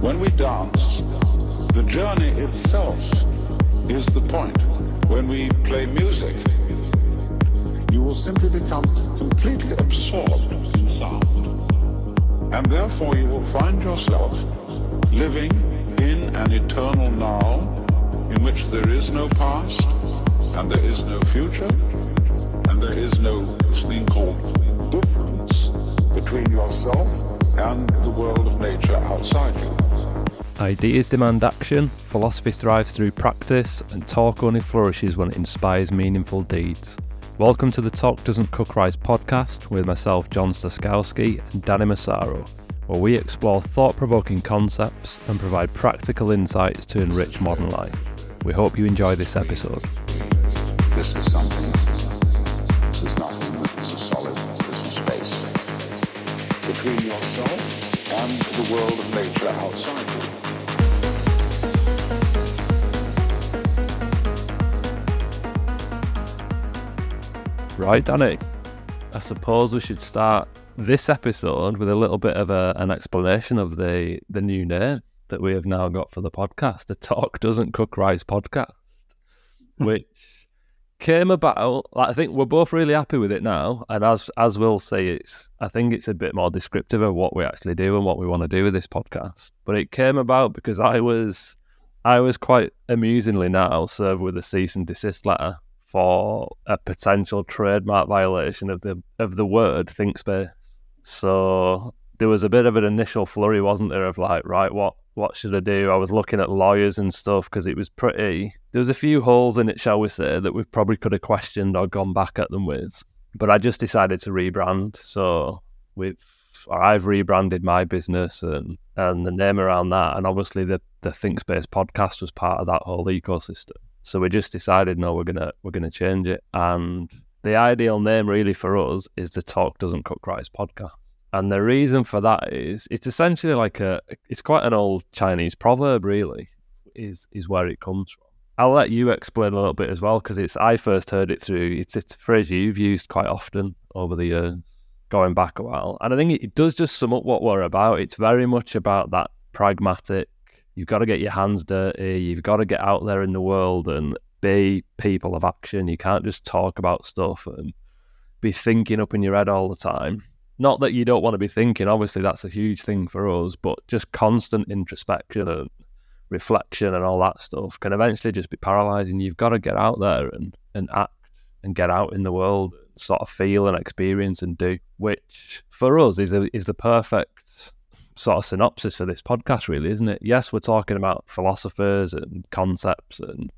When we dance, the journey itself is the point. When we play music, you will simply become completely absorbed in sound. And therefore you will find yourself living in an eternal now in which there is no past and there is no future and there is no thing called difference between yourself and the world of nature outside you. Ideas demand action, philosophy thrives through practice, and talk only flourishes when it inspires meaningful deeds. Welcome to the Talk Doesn't Cook Rice podcast with myself, John Staskowski, and Danny Massaro, where we explore thought-provoking concepts and provide practical insights to enrich modern life. We hope you enjoy this episode. This is something. This is nothing. This is solid. This is space. Between yourself and the world of nature outside you. Right, Danny, I suppose we should start this episode with a little bit of an explanation of the new name that we have now got for the podcast, the Talk Doesn't Cook Rice podcast, which came about, I think we're both really happy with it now, and as we'll say, I think it's a bit more descriptive of what we actually do and what we want to do with this podcast. But it came about because I was quite amusingly now served with a cease and desist letter for a potential trademark violation of the word think space. So there was a bit of an initial flurry, wasn't there, of like, right, what should I do? I was looking at lawyers and stuff because it was there was a few holes in it, shall we say, that we probably could have questioned or gone back at them with. But I just decided to rebrand. So I've rebranded my business and the name around that. And obviously the Think Space podcast was part of that whole ecosystem. So we just decided, no, we're gonna change it. And the ideal name really for us is the Talk Doesn't Cook Rice podcast. And the reason for that is it's essentially like it's quite an old Chinese proverb, really, is where it comes from. I'll let you explain a little bit as well, because I first heard it through, it's a phrase you've used quite often over the years, going back a while. And I think it does just sum up what we're about. It's very much about that pragmatic, you've got to get your hands dirty, you've got to get out there in the world and be people of action. You can't just talk about stuff and be thinking up in your head all the time. Not that you don't want to be thinking, obviously that's a huge thing for us, but just constant introspection and reflection and all that stuff can eventually just be paralysing. You've got to get out there and act and get out in the world, sort of feel and experience and do, which for us is the perfect sort of synopsis for this podcast, really, isn't it? Yes, we're talking about philosophers and concepts and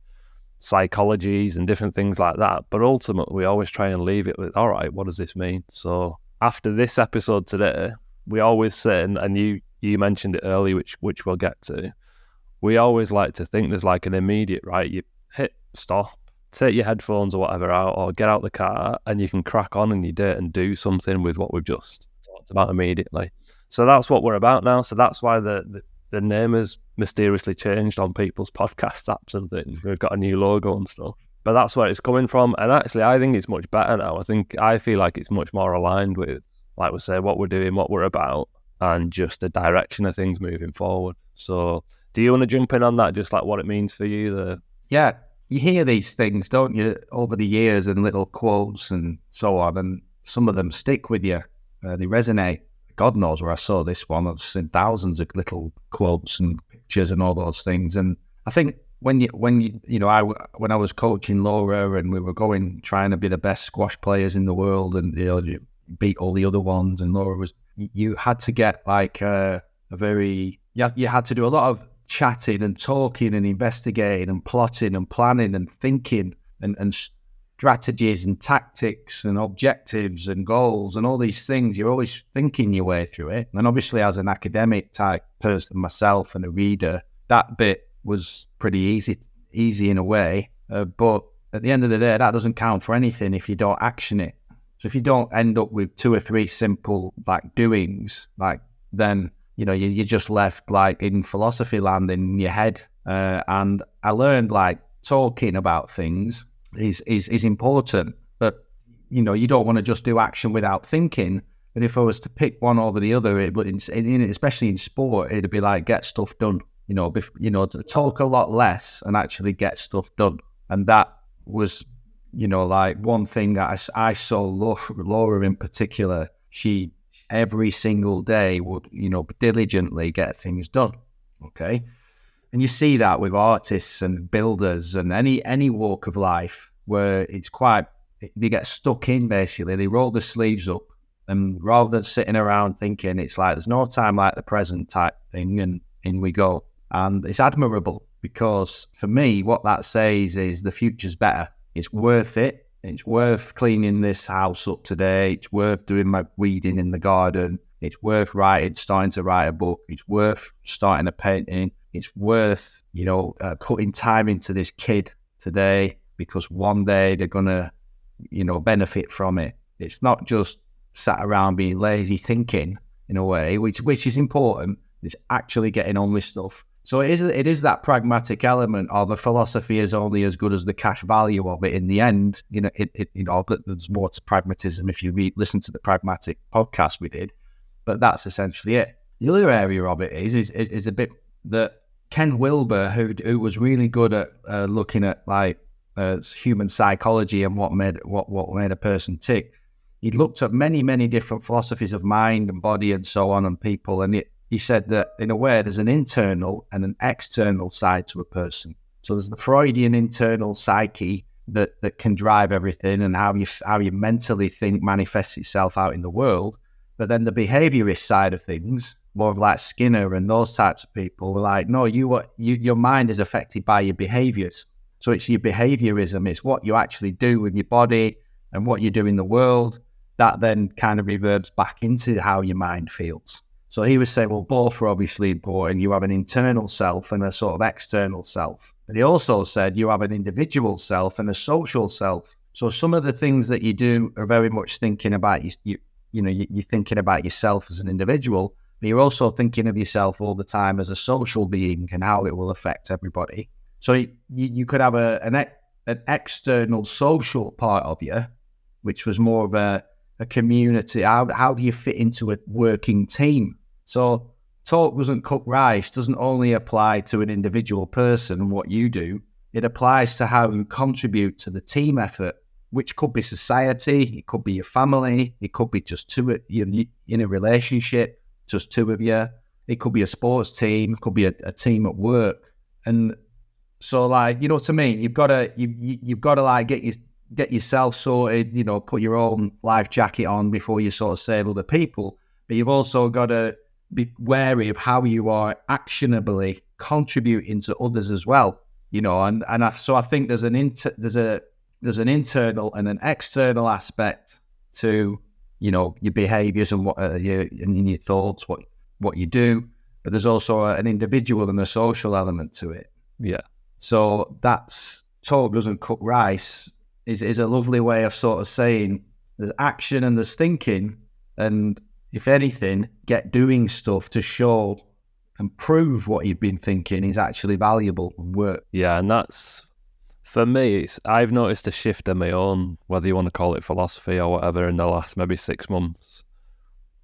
psychologies and different things like that, but ultimately we always try and leave it with, all right, what does this mean? So after this episode today, we always say, and you mentioned it earlier, which we'll get to, we always like to think there's like an immediate, right, you hit stop, take your headphones or whatever out, or get out the car, and you can crack on in your day and do something with what we've just talked about immediately. So that's what we're about now. So that's why the name has mysteriously changed on people's podcast apps and things. We've got a new logo and stuff. But that's where it's coming from. And actually, I think it's much better now. I feel like it's much more aligned with, like we say, what we're doing, what we're about, and just the direction of things moving forward. So do you want to jump in on that, just like what it means for you? Yeah, you hear these things, don't you, over the years, and little quotes and so on, and some of them stick with you. They resonate. God knows where I saw this one. I've seen thousands of little quotes and pictures and all those things. And I think when I was coaching Laura and we were trying to be the best squash players in the world, and you beat all the other ones, and Laura you had to get like you had to do a lot of chatting and talking and investigating and plotting and planning and thinking and strategies and tactics and objectives and goals and all these things. You're always thinking your way through it. And obviously as an academic type person myself and a reader, that bit was pretty easy in a way. But at the end of the day, that doesn't count for anything if you don't action it. So if you don't end up with 2 or 3 simple like doings, like then, you're just left like in philosophy land in your head. And I learned like talking about things is important, but you don't want to just do action without thinking. And if I was to pick one over the other, it would, especially in sport, it'd be like get stuff done. To talk a lot less and actually get stuff done. And that was, like one thing that I saw Laura in particular. She every single day would, diligently get things done. Okay. And you see that with artists and builders and any walk of life where they get stuck in, basically. They roll the sleeves up, and rather than sitting around thinking, it's like there's no time like the present type thing, and in we go. And it's admirable, because for me, what that says is the future's better. It's worth it. It's worth cleaning this house up today. It's worth doing my weeding in the garden. It's worth starting to write a book. It's worth starting a painting. It's worth, putting time into this kid today, because one day they're going to, benefit from it. It's not just sat around being lazy thinking, in a way, which is important. It's actually getting on with stuff. So it is that pragmatic element of a philosophy is only as good as the cash value of it in the end. There's more to pragmatism if you listen to the pragmatic podcast we did, but that's essentially it. The other area of it is a bit that Ken Wilber, who was really good at looking at human psychology and what made a person tick. He looked at many, many different philosophies of mind and body and so on and people, and he said that in a way there's an internal and an external side to a person. So there's the Freudian internal psyche that can drive everything, and how you mentally think manifests itself out in the world. But then the behaviorist side of things, more of like Skinner and those types of people, were like, no, your mind is affected by your behaviors. So it's your behaviorism. It's what you actually do with your body and what you do in the world that then kind of reverbs back into how your mind feels. So he was saying, well, both are obviously important. You have an internal self and a sort of external self. But he also said you have an individual self and a social self. So some of the things that you do are very much thinking about you're thinking about yourself as an individual, but you're also thinking of yourself all the time as a social being and how it will affect everybody. So you could have an external social part of you, which was more of a community. How do you fit into a working team? So talk doesn't cook rice doesn't only apply to an individual person and what you do. It applies to how you contribute to the team effort, which could be society, it could be your family, it could be just two of you in a relationship, just two of you. It could be a sports team, it could be a team at work. And so, like, to me, you've got to like get yourself sorted, put your own life jacket on before you sort of save other people. But you've also got to be wary of how you are actionably contributing to others as well, So I think there's an internal and an external aspect to, your behaviours and your thoughts, what you do. But there's also an individual and a social element to it. Yeah. So that's talk doesn't cook rice is a lovely way of sort of saying there's action and there's thinking, and if anything, get doing stuff to show and prove what you've been thinking is actually valuable and work. Yeah, and that's, for me, I've noticed a shift in my own, whether you want to call it philosophy or whatever, in the last maybe 6 months,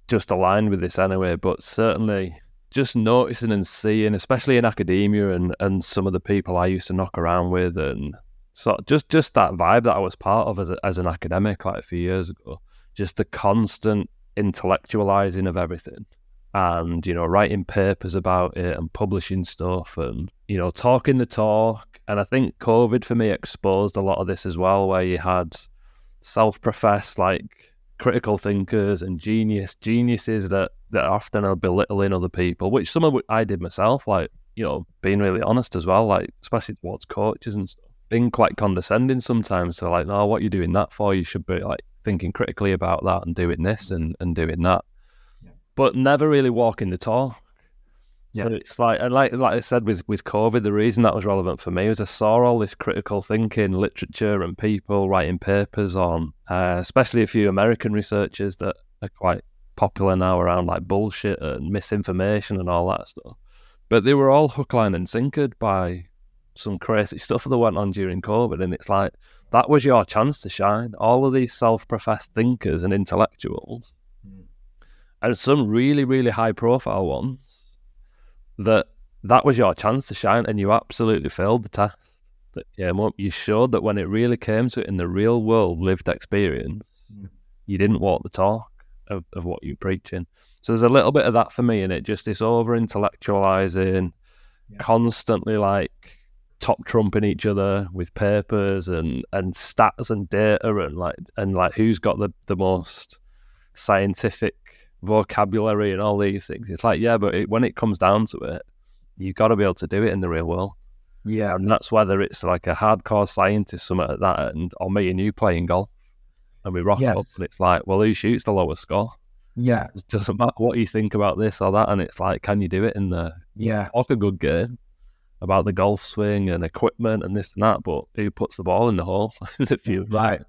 just aligned with this anyway, but certainly just noticing and seeing, especially in academia and some of the people I used to knock around with, and so just that vibe that I was part of as an academic like a few years ago, just the constant intellectualizing of everything and, writing papers about it and publishing stuff and, talking the talk. And I think COVID for me exposed a lot of this as well, where you had self-professed like critical thinkers and geniuses that often are belittling other people, which some of it I did myself, like, being really honest as well, like especially towards coaches and stuff, being quite condescending sometimes. So like, no, what are you doing that for? You should be like thinking critically about that and doing this and doing that, but never really walking the talk. Yeah. So it's like, and like I said with COVID, the reason that was relevant for me was I saw all this critical thinking literature and people writing papers on, especially a few American researchers that are quite popular now around like bullshit and misinformation and all that stuff. But they were all hook, line and sinkered by some crazy stuff that went on during COVID. And it's like, that was your chance to shine. All of these self-professed thinkers and intellectuals and some really, really high profile ones that was your chance to shine, and you absolutely failed the test that came up. You showed that when it really came to it in the real world lived experience, you didn't walk the talk of what you're preaching. So there's a little bit of that for me in it, just this over intellectualizing, constantly like top trumping each other with papers and stats and data and like who's got the most scientific vocabulary and all these things. It's like, yeah, but when it comes down to it, you've got to be able to do it in the real world. Yeah. And that's whether it's like a hardcore scientist, something like that, or me and you playing golf, and we rock up, and it's like, well, who shoots the lowest score? Yeah. It doesn't matter what you think about this or that, and it's like, can you do it in the... Talk a good game about the golf swing and equipment and this and that, but who puts the ball in the hole? Right.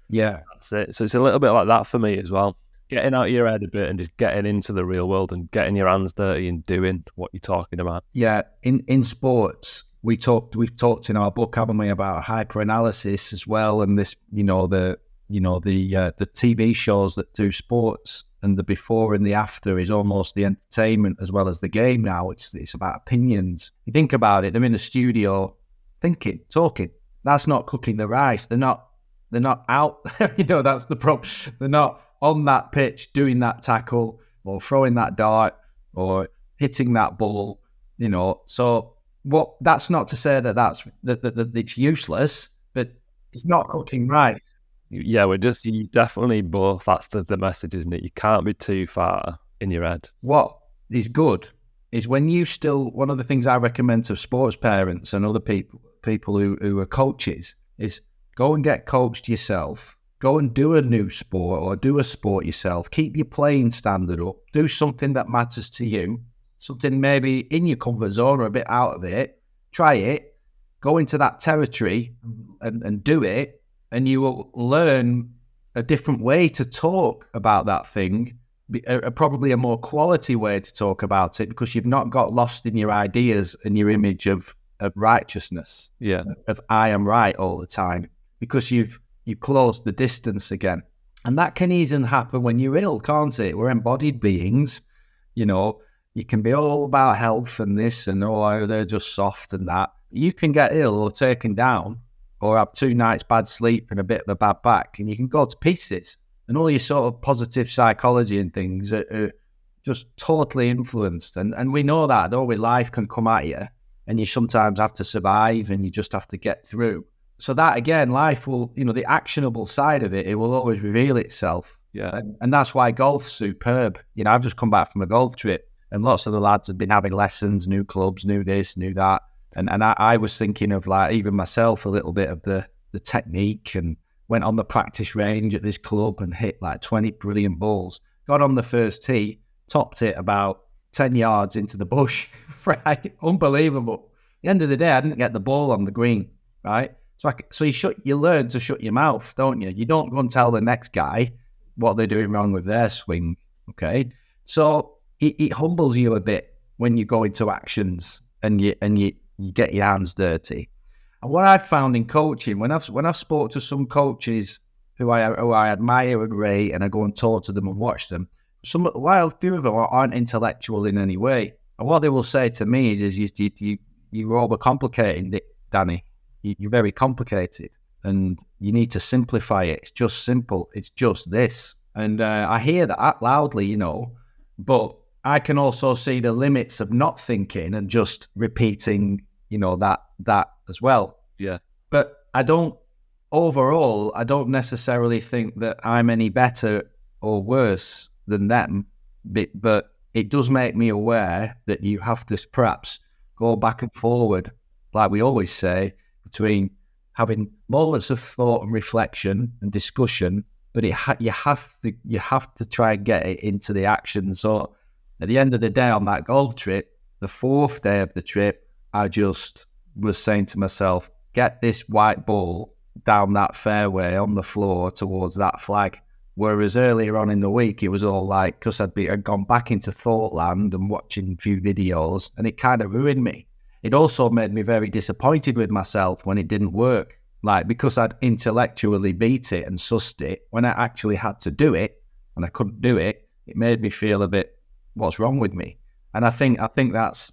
Yeah. That's it. So it's a little bit like that for me as well. Getting out of your head a bit and just getting into the real world and getting your hands dirty and doing what you're talking about. Yeah, in sports, we've talked in our book, haven't we, about hyperanalysis as well, and this, the TV shows that do sports, and the before and the after is almost the entertainment as well as the game now. It's about opinions. You think about it, they're in the studio thinking, talking. That's not cooking the rice. They're not out. That's the problem. They're not on that pitch doing that tackle or throwing that dart or hitting that ball, So that's not to say that it's useless, but it's not cooking rice. Yeah, you definitely both, that's the message, isn't it? You can't be too far in your head. What is good is when one of the things I recommend to sports parents and other people who are coaches is go and get coached yourself. Go and do a new sport or do a sport yourself. Keep your playing standard up. Do something that matters to you. Something maybe in your comfort zone or a bit out of it. Try it. Go into that territory and do it. And you will learn a different way to talk about that thing. Probably a more quality way to talk about it, because you've not got lost in your ideas and your image of righteousness. Yeah. Of I am right all the time. Because you close the distance again. And that can even happen when you're ill, can't it? We're embodied beings. You can be all about health and this and they're just soft and that. You can get ill or taken down or have 2 nights bad sleep and a bit of a bad back, and you can go to pieces. And all your sort of positive psychology and things are just totally influenced. And we know that, though, life can come at you and you sometimes have to survive and you just have to get through. So that, again, life will, the actionable side of it will always reveal itself. Yeah. And that's why golf's superb. I've just come back from a golf trip and lots of the lads have been having lessons, new clubs, new this, new that. And I was thinking of, like, even myself, a little bit of the technique, and went on the practice range at this club and hit like 20 brilliant balls. Got on the first tee, topped it about 10 yards into the bush, right? Unbelievable. At the end of the day, I didn't get the ball on the green, right? So you learn to shut your mouth, don't you? You don't go and tell the next guy what they're doing wrong with their swing, okay? So it humbles you a bit when you go into actions and you get your hands dirty. And what I've found in coaching, when I've spoke to some coaches who I admire and rate, and I go and talk to them and watch them, while a few of them aren't intellectual in any way, and what they will say to me is you're overcomplicating it, Danny. You're very complicated, and you need to simplify it. It's just simple. It's just this. And I hear that loudly, but I can also see the limits of not thinking and just repeating, that as well. Yeah. But I don't necessarily think that I'm any better or worse than them, but it does make me aware that you have to perhaps go back and forward, like we always say, between having moments of thought and reflection and discussion, but you have to try and get it into the action. So at the end of the day on that golf trip, the 4th day of the trip, I just was saying to myself, get this white ball down that fairway on the floor towards that flag. Whereas earlier on in the week, it was all like, because I'd gone back into thought land and watching a few videos, and it kind of ruined me. It also made me very disappointed with myself when it didn't work. Like, because I'd intellectually beat it and sussed it, when I actually had to do it, and I couldn't do it, it made me feel a bit, what's wrong with me? And I think that's,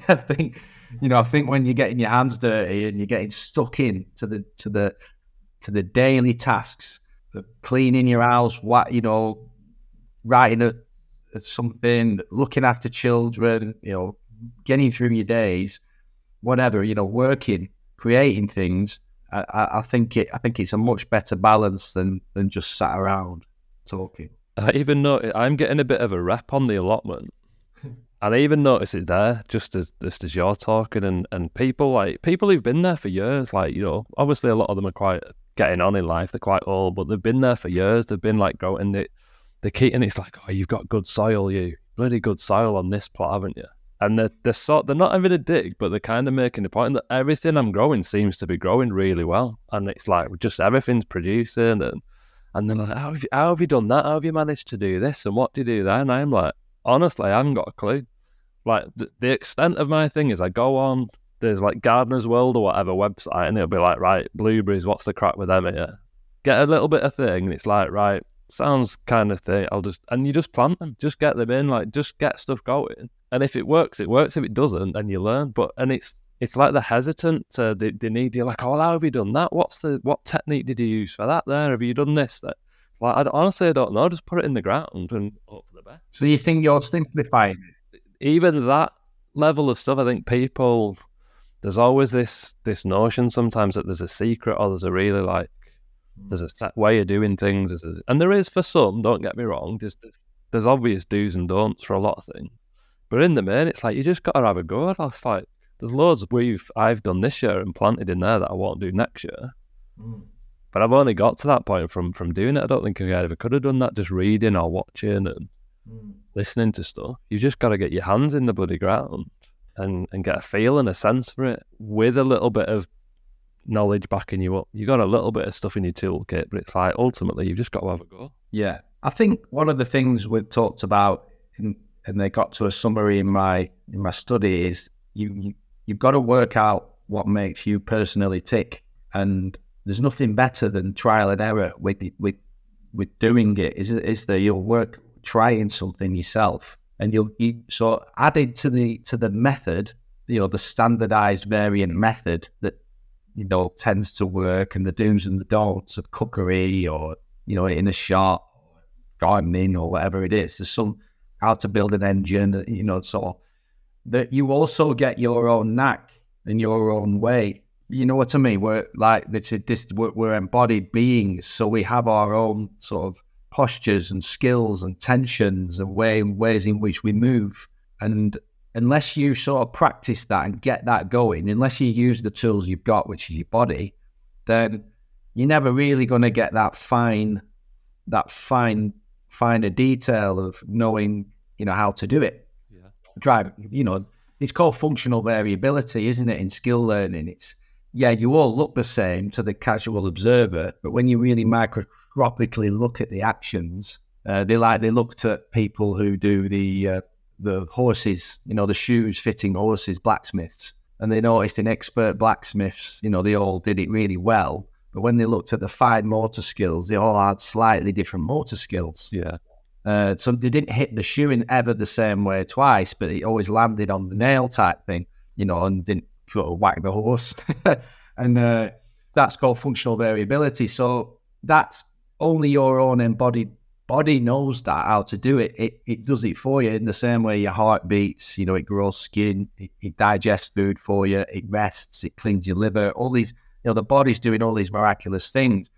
I think when you're getting your hands dirty and you're getting stuck in to the daily tasks, the cleaning your house, writing something, looking after children, getting through your days, whatever, working, creating things. I think it's a much better balance than just sat around talking. I even know I'm getting a bit of a rep on the allotment. And I even notice it there, just as you're talking, and people who've been there for years, obviously a lot of them are quite getting on in life, they're quite old, but they've been there for years, they've been growing it, the key, and it's like, oh, you've got good soil, you bloody good soil on this plot, haven't you? And they're not having a dig, but they're kind of making the point that everything I'm growing seems to be growing really well, and it's like just everything's producing, and they're like, how have you done that? How have you managed to do this? And what do you do there? And I'm like, honestly, I haven't got a clue. Like the extent of my thing is I go on, there's Gardener's World or whatever website, and it'll be like, right, blueberries, what's the crack with them here? Get a little bit of thing, and it's like, right, sounds kind of thing. And you just plant them, just get them in, just get stuff going. And if it works, it works. If it doesn't, then you learn. And it's like they're hesitant. They need you like, oh, how have you done that? What technique did you use for that there? Have you done this? That, honestly, I don't know. Just put it in the ground and hope for the best. So you think you're simplifying it? Even that level of stuff, I think people, there's always this notion sometimes that there's a secret or there's a really there's a set way of doing things. And there is for some, don't get me wrong, there's obvious do's and don'ts for a lot of things. But in the main, it's like, you just got to have a go. There's loads I've done this year and planted in there that I won't do next year. But I've only got to that point from doing it. I don't think I ever could have done that just reading or watching and listening to stuff. You just got to get your hands in the bloody ground and get a feel and a sense for it with a little bit of knowledge backing you up. You got a little bit of stuff in your toolkit, but it's like ultimately you've just got to have a go. Yeah. I think one of the things we've talked about and they got to a summary in my study is you've got to work out what makes you personally tick, and there's nothing better than trial and error with doing it. Is that you'll work trying something yourself, and you so added to the method, the standardized variant method that tends to work, and the do's and the don'ts of cookery or in a shop, gardening or whatever it is. There's some how to build an engine, so that you also get your own knack and your own way. You know what I mean? We're we're embodied beings, so we have our own sort of postures and skills and tensions and ways in which we move. And unless you sort of practice that and get that going, unless you use the tools you've got, which is your body, then you're never really going to get that finer detail of knowing, how to do it. Yeah. It's called functional variability, isn't it? In skill learning, you all look the same to the casual observer, but when you really microscopically look at the actions, they looked at people who do the horses, the shoes fitting horses, blacksmiths, and they noticed in expert blacksmiths, they all did it really well. But when they looked at the fine motor skills, they all had slightly different motor skills. Yeah. So they didn't hit the shoe in ever the same way twice, but it always landed on the nail type thing, and didn't sort of whack the horse. And that's called functional variability. So that's only your own embodied body knows that, how to do it. It does it for you in the same way your heart beats, it grows skin, it digests food for you, it rests, it cleans your liver, all these, the body's doing all these miraculous things.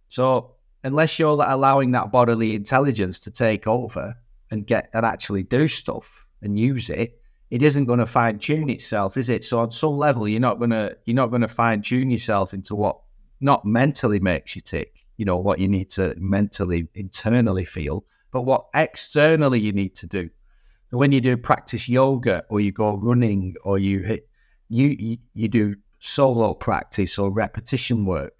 So unless you're allowing that bodily intelligence to take over and actually do stuff and use it, it isn't going to fine tune itself, is it? So on some level, you're not going to fine tune yourself into what not mentally makes you tick, what you need to mentally, internally feel, but what externally you need to do. When you do practice yoga, or you go running, or you do solo practice or repetition work,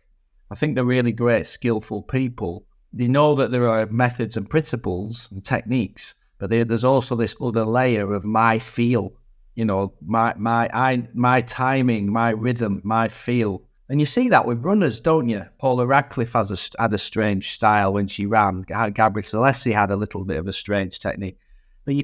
I think the really great, skillful people, they know that there are methods and principles and techniques, but there's also this other layer of my feel, my timing, my rhythm, my feel. And you see that with runners, don't you? Paula Radcliffe had a strange style when she ran. Gabrielle Celeste had a little bit of a strange technique. But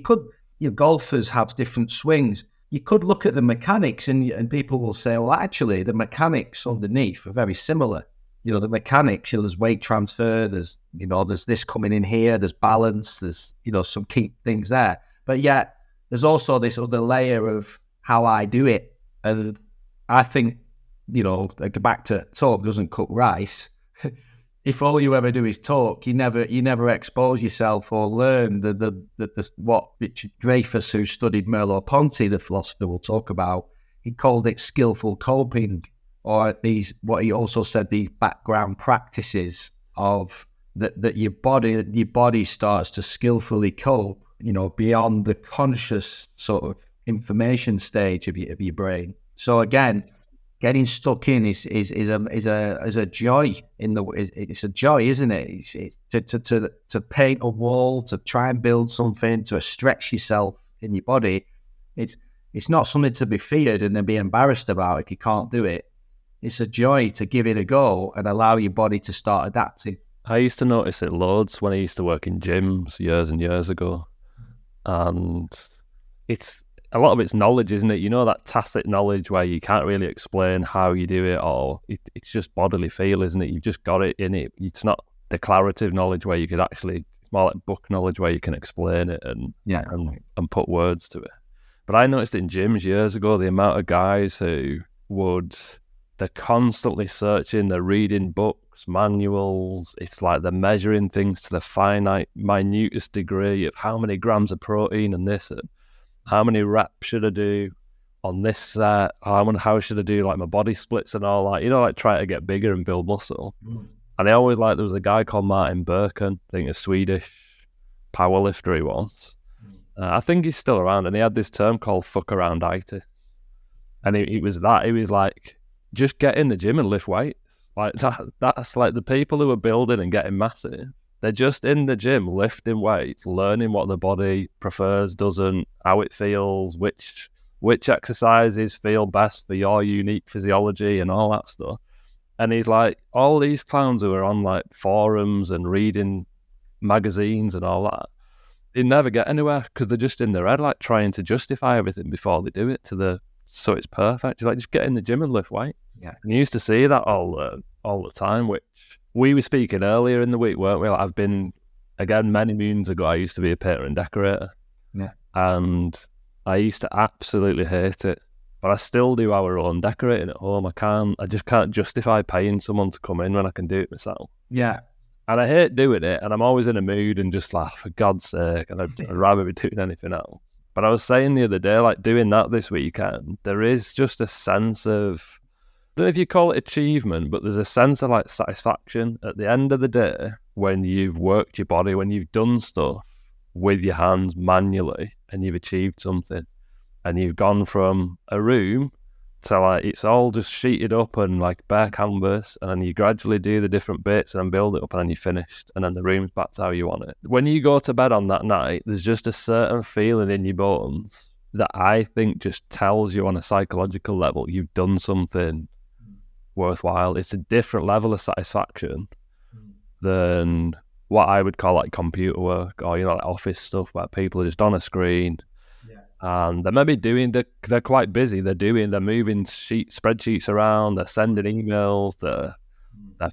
golfers have different swings. You could look at the mechanics and people will say, well, actually, the mechanics underneath are very similar. The mechanics, there's weight transfer, there's this coming in here, there's balance, there's, some key things there. But yet there's also this other layer of how I do it. And I think, back to talk doesn't cook rice. If all you ever do is talk, you never expose yourself or learn what Richard Dreyfuss, who studied Merleau-Ponty, the philosopher, will talk about. He called it skillful coping, or what he also said, these background practices of that your body starts to skillfully cope, beyond the conscious sort of information stage of your brain. So again, getting stuck in is a joy it's a joy, isn't it? It's to paint a wall, to try and build something, to stretch yourself in your body. It's not something to be feared and then be embarrassed about if you can't do it. It's a joy to give it a go and allow your body to start adapting. I used to notice it loads when I used to work in gyms years and years ago, and it's a lot of it's knowledge, isn't it? That tacit knowledge where you can't really explain how you do it, or it's just bodily feel, isn't it? You've just got it in it. It's not declarative knowledge where you could actually, it's more like book knowledge where you can explain it and put words to it. But I noticed in gyms years ago, the amount of guys who they're constantly searching, they're reading books, manuals. It's like they're measuring things to the minutest degree of how many grams of protein and this, and how many reps should I do on this set? How should I do like my body splits and all that? Like try to get bigger and build muscle. And I always there was a guy called Martin Birken, I think a Swedish powerlifter he was. I think he's still around, and he had this term called fuck arounditis. And he was like, just get in the gym and lift weights. Like that's like the people who are building and getting massive. They're just in the gym lifting weights, learning what the body prefers, doesn't, how it feels, which exercises feel best for your unique physiology and all that stuff. And he's like, all these clowns who are on like forums and reading magazines and all that, they never get anywhere because they're just in their head, like trying to justify everything before they do it so it's perfect. He's like, just get in the gym and lift weight. Yeah. And you used to see that all the time, which we were speaking earlier in the week, weren't we? Like, I've been, again, many moons ago, I used to be a painter and decorator. Yeah. And I used to absolutely hate it. But I still do our own decorating at home. I just can't justify paying someone to come in when I can do it myself. Yeah. And I hate doing it, and I'm always in a mood and just like, for God's sake, and I'd rather be doing anything else. But I was saying the other day, like doing that this weekend, there is just a sense of, I don't know if you call it achievement, but there's a sense of like satisfaction at the end of the day when you've worked your body, when you've done stuff with your hands manually and you've achieved something, and you've gone from a room to like, it's all just sheeted up and like bare canvas, and then you gradually do the different bits and then build it up, and then you're finished, and then the room's back to how you want it. When you go to bed on that night, there's just a certain feeling in your bones that I think just tells you on a psychological level you've done something worthwhile. It's a different level of satisfaction than what I would call like computer work or like office stuff where people are just on a screen. And they're maybe they're quite busy. They're moving spreadsheets around, they're sending emails, they're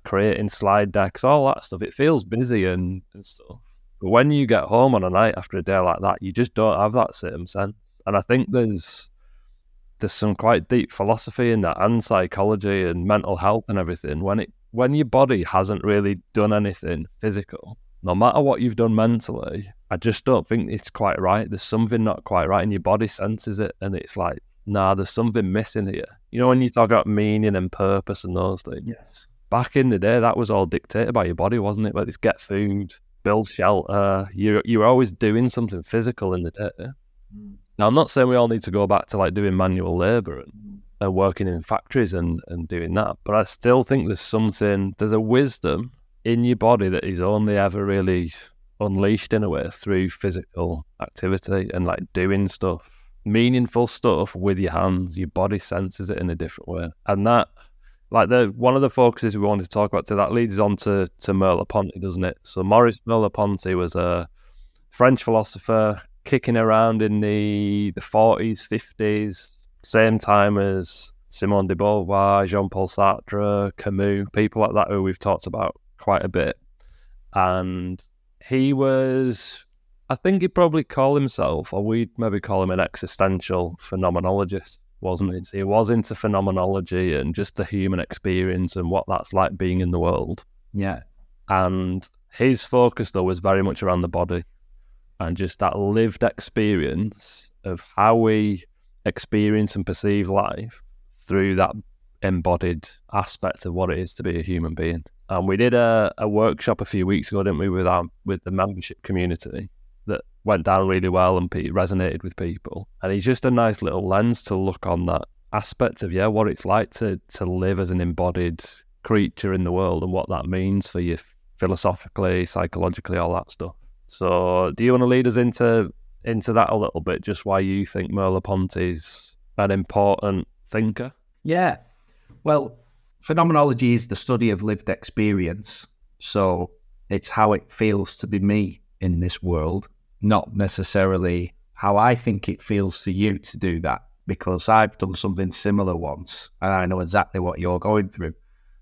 creating slide decks, all that stuff. It feels busy and stuff. But when you get home on a night after a day like that, you just don't have that same sense. And I think there's some quite deep philosophy in that, and psychology and mental health and everything. When your body hasn't really done anything physical, no matter what you've done mentally, I just don't think it's quite right. There's something not quite right, and your body senses it, and it's like, nah, there's something missing here. When you talk about meaning and purpose and those things, yes. Back in the day, that was all dictated by your body, wasn't it? Like, it's get food, build shelter. You were always doing something physical in the day. Now, I'm not saying we all need to go back to like doing manual labour and working in factories and doing that, but I still think there's a wisdom in your body that is only ever really unleashed in a way through physical activity and like doing stuff, meaningful stuff with your hands. Your body senses it in a different way, and that like one of the focuses we wanted to talk about today, that leads on to Merleau-Ponty, doesn't it? So Maurice Merleau-Ponty was a French philosopher kicking around in the 40s, 50s, same time as Simone de Beauvoir, Jean-Paul Sartre, Camus, people like that who we've talked about quite a bit. And he was, I think he'd probably call himself, or we'd maybe call him an existential phenomenologist, wasn't he? So he was into phenomenology and just the human experience and what that's like being in the world. Yeah. And his focus, though, was very much around the body and just that lived experience of how we experience and perceive life through that embodied aspect of what it is to be a human being. And we did a workshop a few weeks ago, didn't we, with the membership community that went down really well and resonated with people. And it's just a nice little lens to look on that aspect of, what it's like to live as an embodied creature in the world and what that means for you philosophically, psychologically, all that stuff. So do you want to lead us into that a little bit, just why you think Merleau-Ponty's an important thinker? Yeah. Well, phenomenology is the study of lived experience. So it's how it feels to be me in this world, not necessarily how I think it feels to you to do that, because I've done something similar once and I know exactly what you're going through.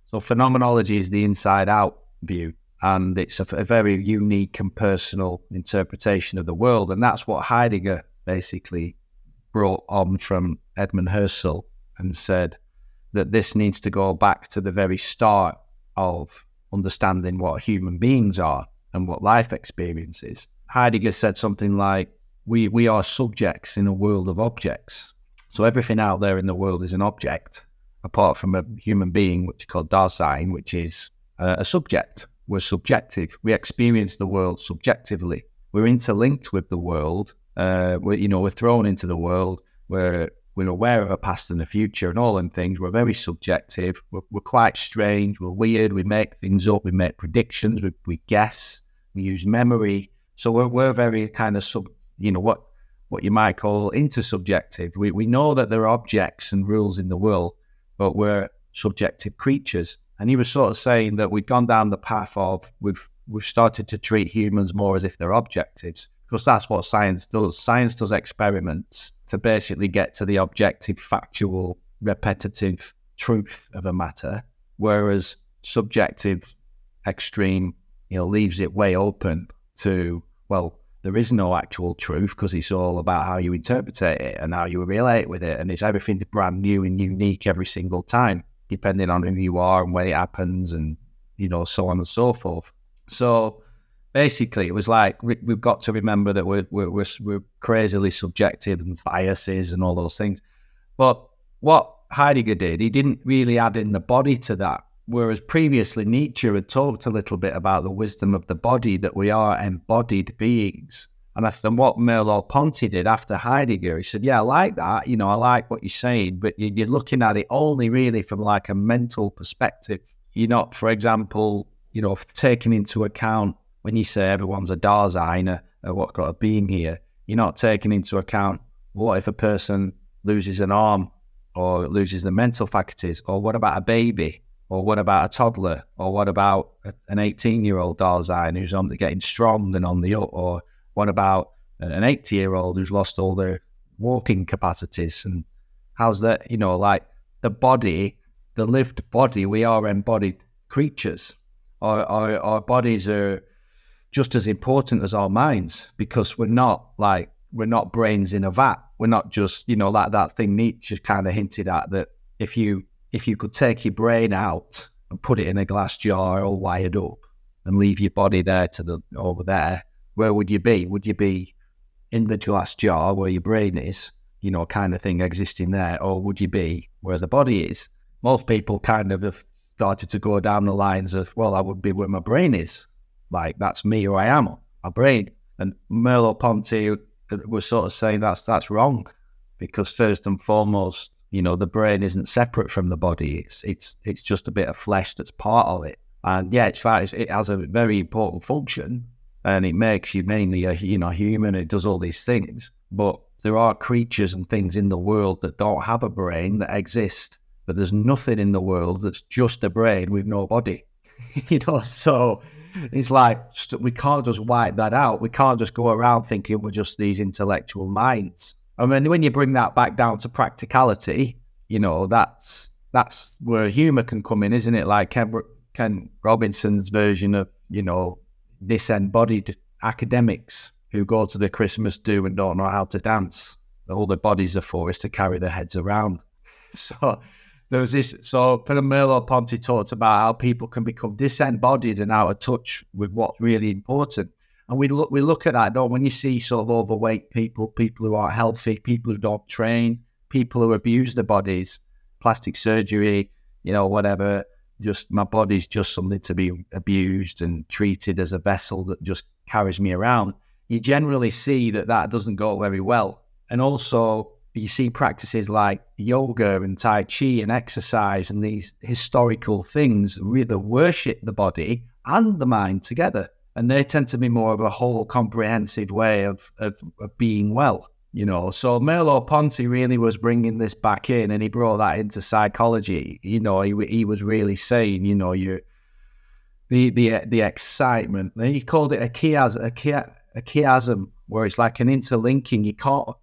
So phenomenology is the inside out view, and it's a very unique and personal interpretation of the world. And that's what Heidegger basically brought on from Edmund Husserl and said that this needs to go back to the very start of understanding what human beings are and what life experience is. Heidegger said something like, we are subjects in a world of objects. So everything out there in the world is an object, apart from a human being, which is called Dasein, which is a subject. We're subjective. We experience the world subjectively. We're interlinked with the world. We're thrown into the world. We're aware of a past and a future and all them things. We're very subjective. We're quite strange. We're weird. We make things up. We make predictions. We guess. We use memory. So we're very kind of what you might call intersubjective. We know that there are objects and rules in the world, but we're subjective creatures. And he was sort of saying that we'd gone down the path of we've started to treat humans more as if they're objectives, because that's what science does. Science does experiments to basically get to the objective, factual, repetitive truth of a matter, whereas subjective, extreme, leaves it way open to, well, there is no actual truth because it's all about how you interpret it and how you relate with it, and it's everything's brand new and unique every single time, depending on who you are and when it happens, and so on and so forth. So basically, it was like we've got to remember that we're crazily subjective and biases and all those things. But what Heidegger did, he didn't really add in the body to that. Whereas previously Nietzsche had talked a little bit about the wisdom of the body, that we are embodied beings. And that's what Merleau-Ponty did after Heidegger. He said, I like that. I like what you're saying, but you're looking at it only really from like a mental perspective. You're not, for example, taking into account when you say everyone's a Dasein, what got a being here, you're not taking into account what if a person loses an arm or loses the mental faculties, or what about a baby? Or what about a toddler? Or what about an 18-year-old Dasein who's getting strong and on the up? Or what about an 80-year-old who's lost all their walking capacities? And how's that? Like the body, the lived body, we are embodied creatures. Our bodies are just as important as our minds, because we're not brains in a vat. We're not just, like that thing Nietzsche kind of hinted at, that if you could take your brain out and put it in a glass jar all wired up and leave your body there over there, where would you be? Would you be in the glass jar where your brain is, kind of thing existing there? Or would you be where the body is? Most people kind of have started to go down the lines of, well, I would be where my brain is. Like, that's me, who I am, my brain. And Merleau-Ponty was sort of saying that's wrong, because first and foremost, the brain isn't separate from the body. It's just a bit of flesh that's part of it. And it's right. It has a very important function, and it makes you mainly a human. It does all these things. But there are creatures and things in the world that don't have a brain, that exist but there's nothing in the world that's just a brain with no body. So it's like we can't just wipe that out. We can't just go around thinking we're just these intellectual minds. I mean, when you bring that back down to practicality, that's where humor can come in, isn't it? Like Ken Robinson's version of, disembodied academics who go to the Christmas do and don't know how to dance. All their bodies are for is to carry their heads around. So there was this. So Merleau-Ponty talked about how people can become disembodied and out of touch with what's really important. And we look at that, don't we? When you see sort of overweight people who aren't healthy, people who don't train, people who abuse their bodies, plastic surgery, whatever. Just my body's just something to be abused and treated as a vessel that just carries me around. You generally see that doesn't go very well. And also you see practices like yoga and Tai Chi and exercise and these historical things really worship the body and the mind together. And they tend to be more of a whole comprehensive way of being well. So Merleau-Ponty really was bringing this back in, and he brought that into psychology. He was really saying, the excitement. Then he called it a chiasm, where it's like an interlinking. You can't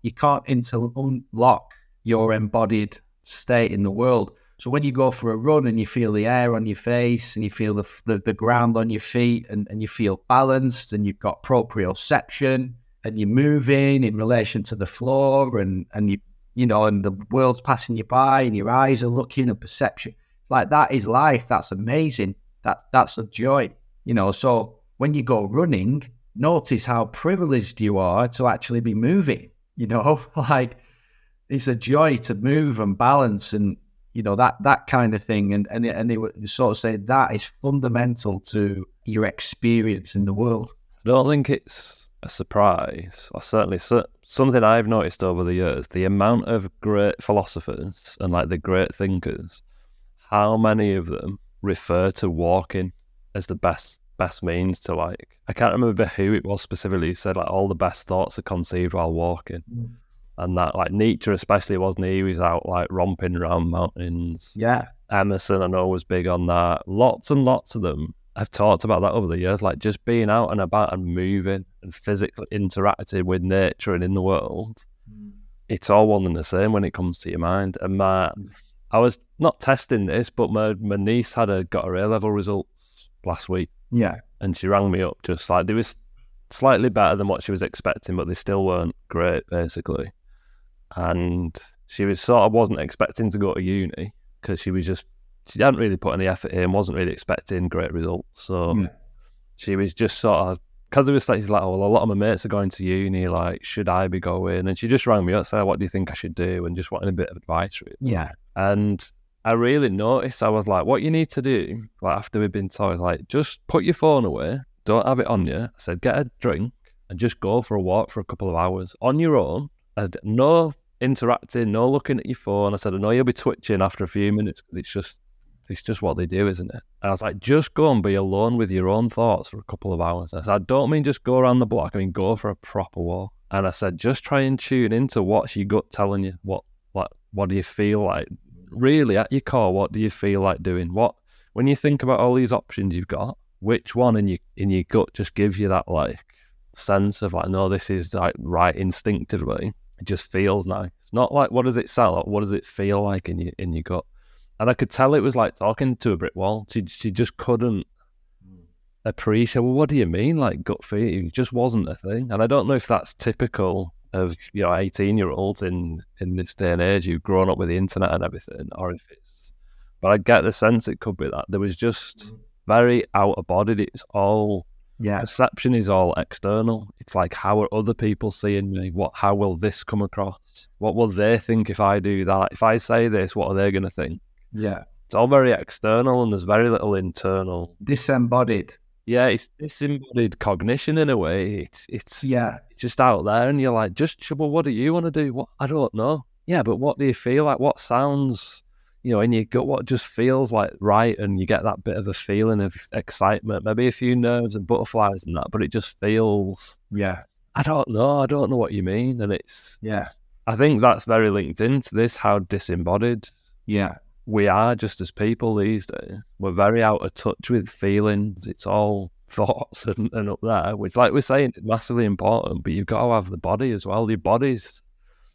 unlock your embodied state in the world. So when you go for a run and you feel the air on your face and you feel the ground on your feet and you feel balanced and you've got proprioception, and you're moving in relation to the floor, and and the world's passing you by, and your eyes are looking, and perception, like that is life. That's amazing. That's a joy. So when you go running, notice how privileged you are to actually be moving. Like it's a joy to move and balance, and that kind of thing. And they would sort of say that is fundamental to your experience in the world. I don't think it's a surprise, or certainly something I've noticed over the years, the amount of great philosophers and like the great thinkers, how many of them refer to walking as the best means to, like, I can't remember who it was specifically who said like all the best thoughts are conceived while walking. And that, like, Nietzsche especially, wasn't he? He was out like romping around mountains. Yeah. Emerson, I know, was big on that. Lots and lots of them I've talked about that over the years, like just being out and about and moving and physically interacting with nature and in the world. It's all one and the same when it comes to your mind. And I was not testing this, but my niece got her A-level results last week. Yeah. And she rang me up just like, they was slightly better than what she was expecting, but they still weren't great, basically. And she was wasn't expecting to go to uni because she hadn't really put any effort in, wasn't really expecting great results. So she was just sort of, because it was like, she's like, well, a lot of my mates are going to uni, like, should I be going? And she just rang me up, said, what do you think I should do? And just wanted a bit of advice, really. Yeah. And I really noticed, I was like, what you need to do, like, after we've been told, like, just put your phone away, don't have it on you. I said, get a drink and just go for a walk for a couple of hours on your own. No interacting, no looking at your phone. I said, I know you'll be twitching after a few minutes because it's just what they do, isn't it? And I was like, just go and be alone with your own thoughts for a couple of hours. And I said, I don't mean just go around the block. I mean, go for a proper walk. And I said, just try and tune into what's your gut telling you. What do you feel like? Really, at your core, what do you feel like doing? When you think about all these options you've got, which one in your gut just gives you that, like, sense of like, no, this is like right instinctively. It just feels nice. Not like, what does it sound like? What does it feel like in your gut? And I could tell it was like talking to a brick wall. She just couldn't appreciate, well, what do you mean, like, gut feeling? It just wasn't a thing. And I don't know if that's typical of 18-year-olds in this day and age who've grown up with the internet and everything, or if it's, but I get the sense it could be that there was just very out of body. It's all perception is all external. It's like, how are other people seeing me? How will this come across? What will they think if I do that? If I say this, what are they going to think? Yeah. It's all very external and there's very little internal. Disembodied. Yeah, it's disembodied cognition in a way. It's just out there and you're like, well, what do you want to do? What? I don't know. Yeah, but what do you feel like? What sounds, in your gut, what just feels like right? And you get that bit of a feeling of excitement, maybe a few nerves and butterflies and that, but it just feels, I don't know what you mean. And I think that's very linked into this, how disembodied we are just as people these days. We're very out of touch with feelings. It's all thoughts and up there, which, like we're saying, is massively important, but you've got to have the body as well. Your body's,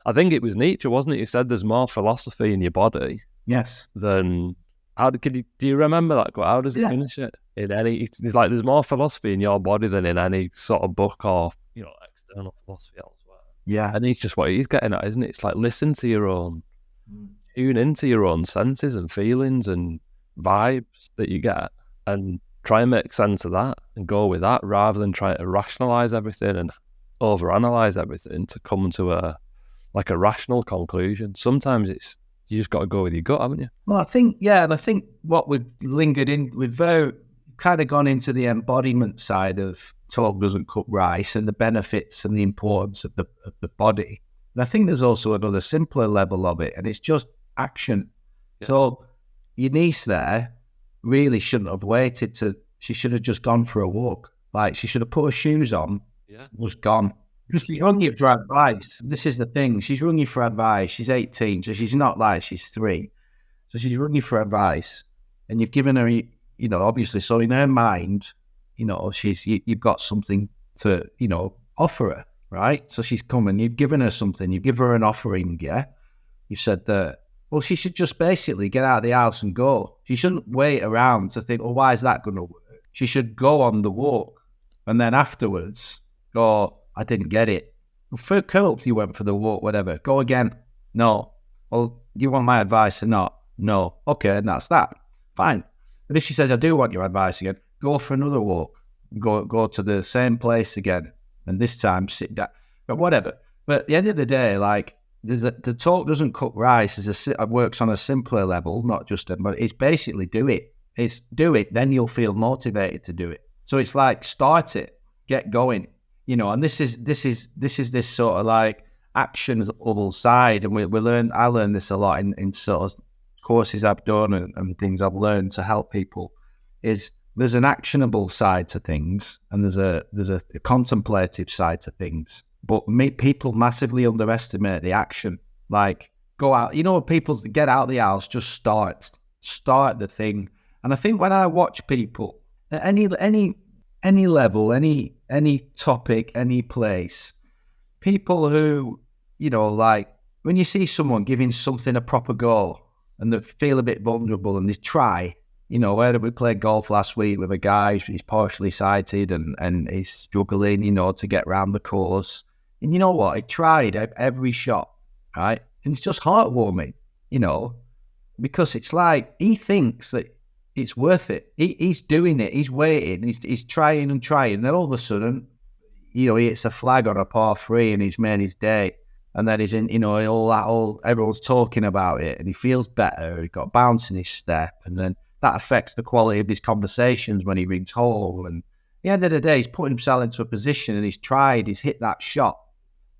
I think it was Nietzsche, wasn't it? He said there's more philosophy in your body. Yes. Than, do you remember that quote? How does he finish it? It's like there's more philosophy in your body than in any sort of book or, external philosophy elsewhere. Yeah. And it's just what he's getting at, isn't it? It's like, listen to your own, tune into your own senses and feelings and vibes that you get, and try and make sense of that and go with that, rather than trying to rationalize everything and overanalyze everything to come to a rational conclusion. Sometimes you just got to go with your gut, haven't you? Well, I think what we've lingered in, we've kind of gone into the embodiment side of talk doesn't cook rice and the benefits and the importance of the body. And I think there's also another simpler level of it, and it's just action. Yeah. So your niece there really shouldn't have waited she should have just gone for a walk. Like, she should have put her shoes on, was gone. Because she's rung you for advice. This is the thing. She's rung you for advice. She's 18, so she's not like she's 3. So she's rung you for advice, and you've given her, obviously, so in her mind, you've got something to, offer her, right? So she's come and you've given her something. You've given her an offering, yeah? You said that, well, she should just basically get out of the house and go. She shouldn't wait around to think, well, why is that going to work? She should go on the walk, and then afterwards go, I didn't get it. Well, cool, you went for the walk, whatever. Go again. No. Well, do you want my advice or not? No. Okay, and that's that. Fine. But if she says, I do want your advice again, go for another walk. Go to the same place again, and this time sit down. But whatever. But at the end of the day, like, the talk doesn't cook rice. It works on a simpler level, not just but it's basically do it. It's do it, then you'll feel motivated to do it. So it's like, start it, get going, and this is this sort of like actionable side. And I learned this a lot in sort of courses I've done and things I've learned to help people. Is there's an actionable side to things, and there's a contemplative side to things. But people massively underestimate the action. Like, go out, people get out of the house, just start the thing. And I think when I watch people at any level, any topic, any place, people who, like, when you see someone giving something a proper go and they feel a bit vulnerable and they try, where did we play golf last week with a guy who's partially sighted and he's struggling, to get round the course. And you know what? He tried every shot, right? And it's just heartwarming, because it's like he thinks that it's worth it. He's doing it. He's waiting. He's trying and trying. And then all of a sudden, he hits a flag on a par 3 and he's made his day. And then he's in, everyone's talking about it and he feels better. He got bounce in his step. And then that affects the quality of his conversations when he rings home. And at the end of the day, he's put himself into a position and he's hit that shot.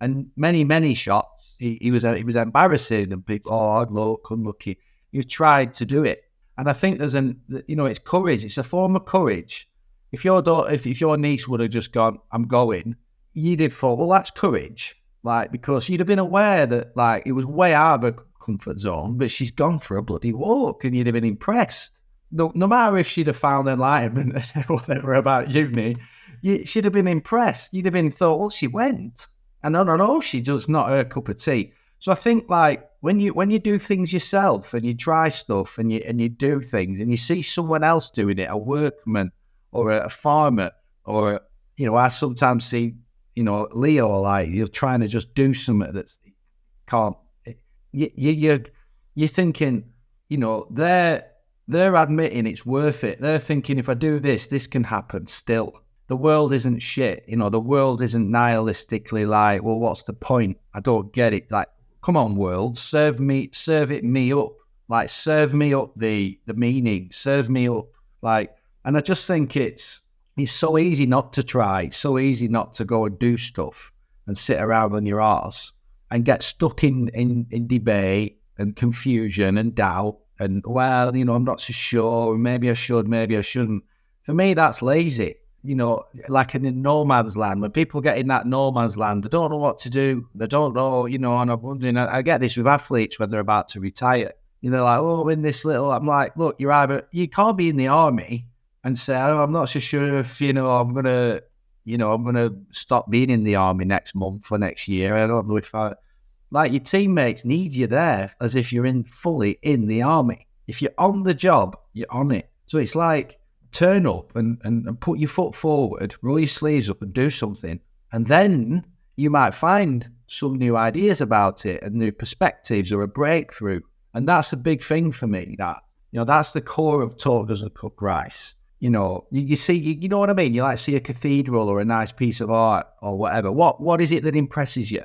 And many, many shots, he was embarrassing and people, look, unlucky. You've tried to do it. And I think there's it's courage. It's a form of courage. If your niece would have just gone, I'm going, you'd have thought, well, that's courage. Like, because you'd have been aware that, like, it was way out of her comfort zone, but she's gone for a bloody walk and you'd have been impressed. No matter if she'd have found enlightenment or whatever about uni, she'd have been impressed. You'd have been thought, well, she went. And no, she does not her cup of tea. So I think, like, when you do things yourself and you try stuff and you do things and you see someone else doing it, a workman or a farmer, or I sometimes see Leo, like, you're trying to just do something that's can't. You're thinking, they're admitting it's worth it. They're thinking, if I do this can happen. Still, the world isn't shit. The world isn't nihilistically like, well, what's the point? I don't get it. Like, come on, world, serve it me up. Like, serve me up the meaning, serve me up. Like, and I just think it's so easy not to try. It's so easy not to go and do stuff and sit around on your arse and get stuck in debate and confusion and doubt. And, well, I'm not so sure. Maybe I should, maybe I shouldn't. For me, that's lazy. Like in no man's land. When people get in that no man's land, they don't know what to do. They don't know, and I'm wondering, I get this with athletes when they're about to retire. You know, like, oh, in this little, I'm like, look, you can't be in the army and say, oh, I'm not so sure if, I'm going to stop being in the army next month or next year. I don't know if like your teammates need you there as if you're fully in the army. If you're on the job, you're on it. So it's like, turn up and put your foot forward, roll your sleeves up and do something. And then you might find some new ideas about it and new perspectives or a breakthrough. And that's a big thing for me, that's the core of Talk Doesn't Cook Rice. You see, you know what I mean? You like see a cathedral or a nice piece of art or whatever. What is it that impresses you?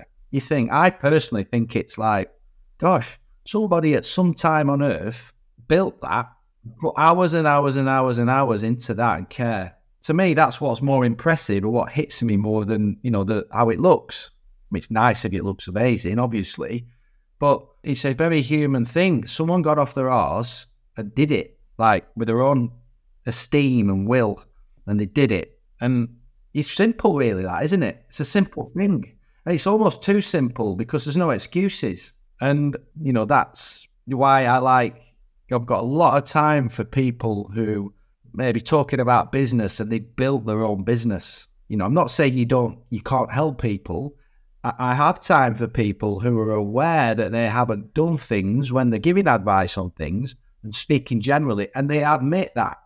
I personally think it's like, gosh, somebody at some time on earth built that, put hours and hours and hours and hours into that and care. To me, that's what's more impressive or what hits me more than, how it looks. I mean, it's nice if it looks amazing, obviously, but it's a very human thing. Someone got off their arse and did it, like with their own esteem and will, and they did it. And it's simple, really, that, isn't it? It's a simple thing. And it's almost too simple because there's no excuses. And, that's why I've got a lot of time for people who may be talking about business and they build their own business. I'm not saying you can't help people. I have time for people who are aware that they haven't done things when they're giving advice on things and speaking generally, and they admit that.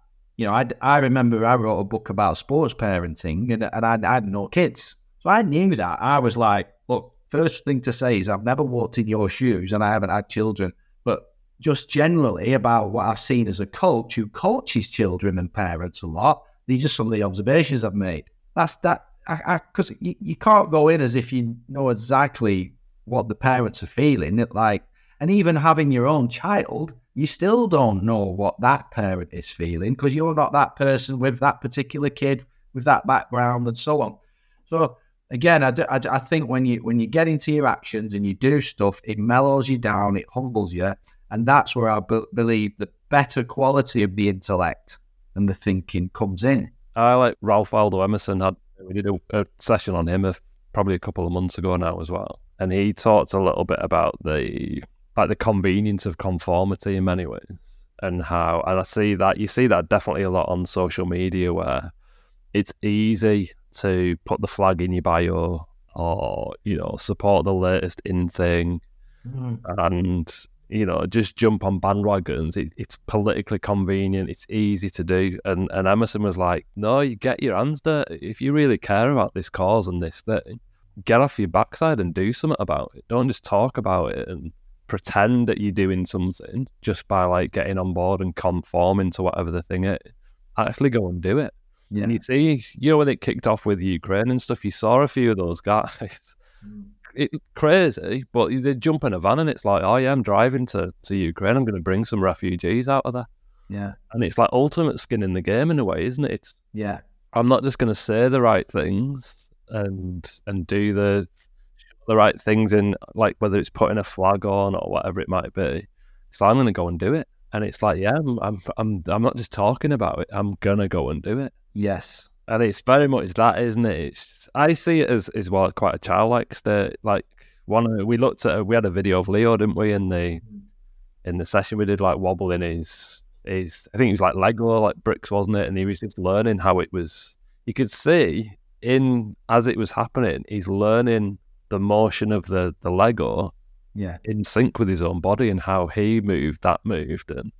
I remember I wrote a book about sports parenting and I had no kids. So I knew that. I was like, look, first thing to say is I've never walked in your shoes and I haven't had children. But just generally about what I've seen as a coach who coaches children and parents a lot, these are some of the observations I've made. That's that. Because you can't go in as if you know exactly what the parents are feeling. And even having your own child, you still don't know what that parent is feeling because you're not that person with that particular kid, with that background and so on. So again, I think when you get into your actions and you do stuff, it mellows you down, it humbles you. And that's where I believe the better quality of the intellect and the thinking comes in. I like Ralph Waldo Emerson. We did a session on him probably a couple of months ago now as well. And he talked a little bit about the convenience of conformity in many ways and I see that, you see that definitely a lot on social media where it's easy to put the flag in your bio or, support the latest in thing and, just jump on bandwagons. It's politically convenient. It's easy to do. And Emerson was like, no, you get your hands dirty. If you really care about this cause and this thing, get off your backside and do something about it. Don't just talk about it and pretend that you're doing something just by getting on board and conforming to whatever the thing is. Actually go and do it. Yeah. And you see, when it kicked off with Ukraine and stuff, you saw a few of those guys. It's crazy, but they jump in a van and it's like, oh yeah, I'm driving to Ukraine. I'm going to bring some refugees out of there. Yeah. And it's like ultimate skin in the game in a way, isn't it? I'm not just going to say the right things and do the right things in whether it's putting a flag on or whatever it might be. So I'm going to go and do it. And it's like, yeah, I'm not just talking about it. I'm going to go and do it. Yes. And it's very much that, isn't it? I see it as well, quite a childlike state. We had a video of Leo, didn't we, in the session we did, wobbling his I think it was Lego, bricks, wasn't it? And he was just learning how it was. You could see as it was happening, he's learning the motion of the Lego in sync with his own body and how he moved, and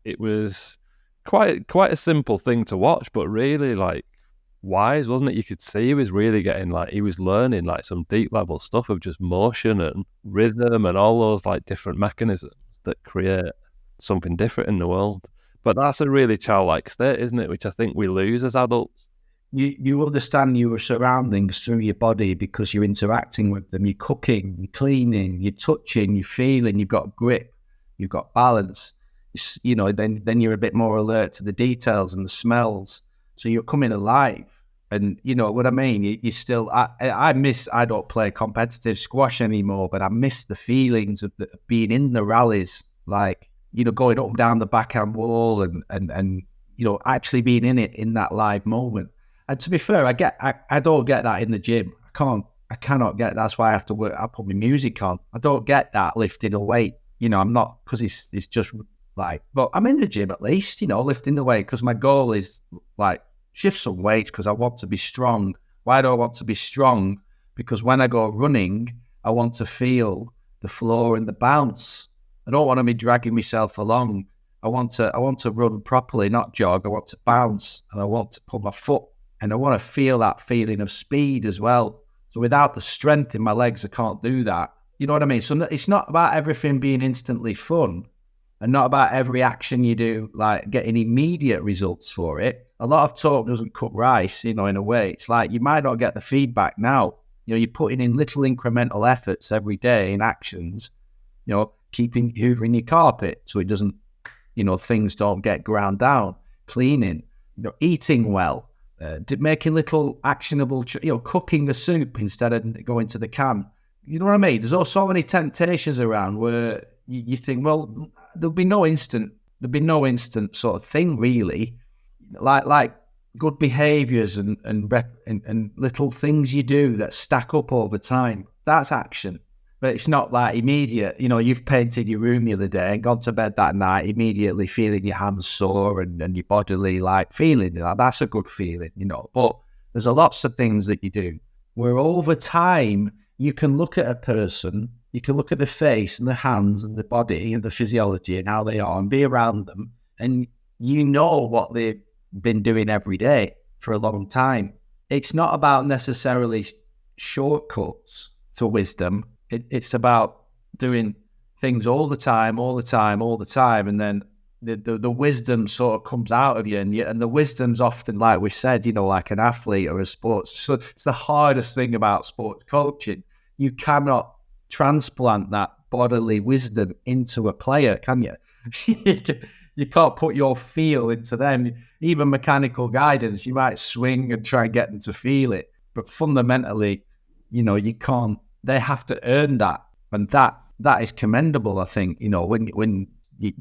it was quite a simple thing to watch, but really wise, wasn't it? You could see he was really getting he was learning some deep level stuff of just motion and rhythm and all those different mechanisms that create something different in the world. But that's a really childlike state, isn't it? Which I think we lose as adults. You understand your surroundings through your body because you're interacting with them. You're cooking, you're cleaning, you're touching, you're feeling. You've got grip, you've got balance. Then you're a bit more alert to the details and the smells. So you're coming alive, and you know what I mean. You still, I don't play competitive squash anymore, but I miss the feelings of being in the rallies, going up and down the backhand wall, and actually being in it in that live moment. And to be fair, I don't get that in the gym. I cannot get. That's why I have to work. I put my music on. I don't get that lifting a weight. I'm not, because it's just like, but I'm in the gym at least, lifting the weight, because my goal is like shift some weight because I want to be strong. Why do I want to be strong? Because when I go running, I want to feel the floor and the bounce. I don't want to be dragging myself along. I want to run properly, not jog. I want to bounce, and I want to put my foot, and I want to feel that feeling of speed as well. So without the strength in my legs, I can't do that. You know what I mean? So it's not about everything being instantly fun, and not about every action you do, like getting immediate results for it. A lot of talk doesn't cook rice, in a way. It's like you might not get the feedback now. You're putting in little incremental efforts every day in actions, keeping hoovering your carpet so it doesn't, things don't get ground down, cleaning, eating well, making little actionable, cooking a soup instead of going to the can. You know what I mean? There's also so many temptations around where you think, well, there'll be no instant sort of thing really, like good behaviors and little things you do that stack up over time. That's action, but it's not like immediate. You've painted your room the other day and gone to bed that night immediately feeling your hands sore and your bodily like feeling. That's a good feeling, But there's lots of things that you do where over time you can look at a person, you can look at the face and the hands and the body and the physiology and how they are and be around them, and what they've been doing every day for a long time. It's not about necessarily shortcuts to wisdom. It's about doing things all the time, and then the wisdom sort of comes out of you, and the wisdom's often, like we said, like an athlete or a sports. So it's the hardest thing about sports coaching. You cannot transplant that bodily wisdom into a player, can you? You can't put your feel into them. Even mechanical guidance, you might swing and try and get them to feel it, but fundamentally, you can't. They have to earn that, and that is commendable. I think when I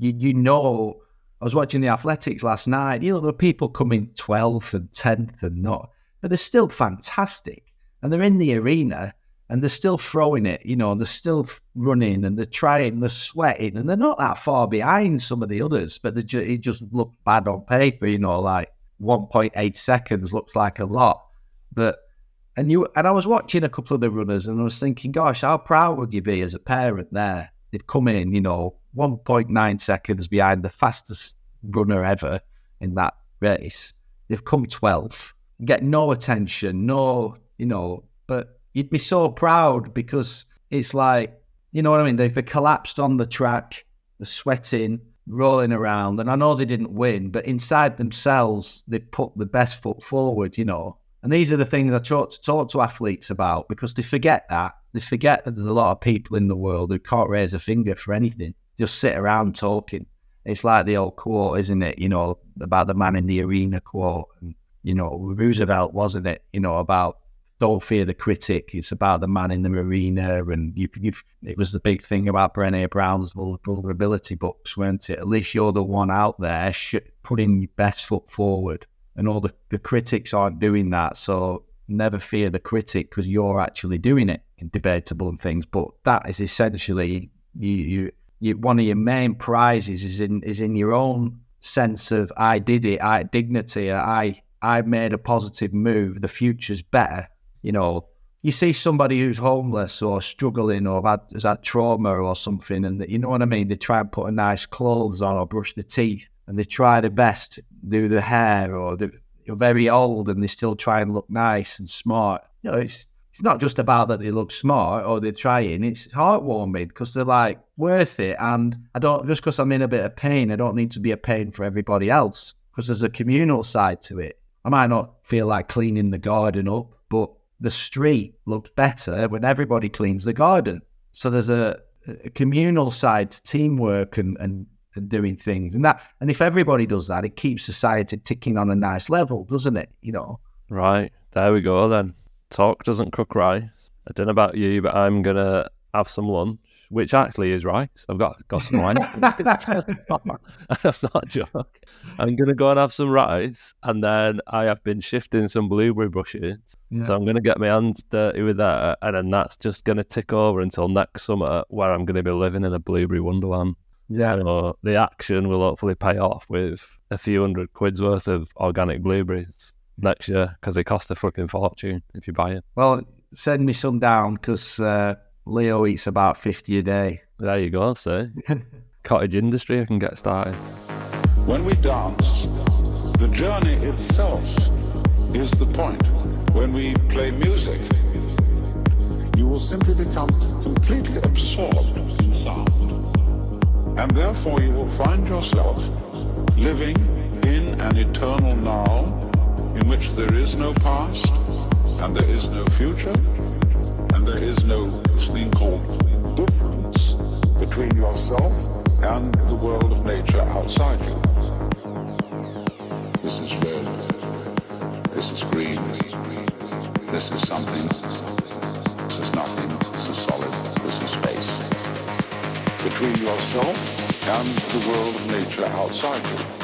was watching the athletics last night. There were people coming 12th and 10th and not, but they're still fantastic, and they're in the arena. And they're still throwing it, and they're still running, and they're trying, they're sweating, and they're not that far behind some of the others, but it just looked bad on paper, like 1.8 seconds looks like a lot. And I was watching a couple of the runners, and I was thinking, gosh, how proud would you be as a parent there? They've come in, 1.9 seconds behind the fastest runner ever in that race. They've come 12th, get no attention, but you'd be so proud because it's like, you know what I mean? They've collapsed on the track, they're sweating, rolling around. And I know they didn't win, but inside themselves, they put the best foot forward, And these are the things I talk to athletes about, because they forget that. They forget that there's a lot of people in the world who can't raise a finger for anything, just sit around talking. It's like the old quote, isn't it? About the man in the arena quote. And, Roosevelt, wasn't it? About don't fear the critic. It's about the man in the arena. And it was the big thing about Brené Brown's vulnerability books, weren't it? At least you're the one out there putting your best foot forward. And all the critics aren't doing that. So never fear the critic, because you're actually doing it in debatable and things. But that is essentially you one of your main prizes is in your own sense of I did it, dignity, I made a positive move, the future's better. You see somebody who's homeless or struggling or has had trauma or something, and you know what I mean? They try and put a nice clothes on or brush their teeth, and they try their best, do the hair, or they're very old and they still try and look nice and smart. It's not just about that they look smart or they're trying. It's heartwarming because they're like worth it. And just because I'm in a bit of pain, I don't need to be a pain for everybody else, because there's a communal side to it. I might not feel like cleaning the garden up, but the street looks better when everybody cleans the garden. So there's a communal side to teamwork and doing things. And if everybody does that, it keeps society ticking on a nice level, doesn't it? Right, there we go then. Talk doesn't cook rice. I don't know about you, but I'm going to have some lunch, which actually is rice. I've got some wine. I'm not joking. I'm going to go and have some rice, and then I have been shifting some blueberry bushes. Yeah. So I'm going to get my hands dirty with that, and then that's just going to tick over until next summer, where I'm going to be living in a blueberry wonderland. Yeah. So the action will hopefully pay off with a few £100 worth of organic blueberries next year, because they cost a flipping fortune if you buy it. Well, send me some down, because Leo eats about 50 a day. There you go, see. Cottage industry, I can get started. When we dance, the journey itself is the point. When we play music, you will simply become completely absorbed in sound. And therefore you will find yourself living in an eternal now, in which there is no past, and there is no future, and there is no thing called difference between yourself and the world of nature outside you. This is red, this is green, this is something, this is nothing, this is solid, this is space. Between yourself and the world of nature outside you.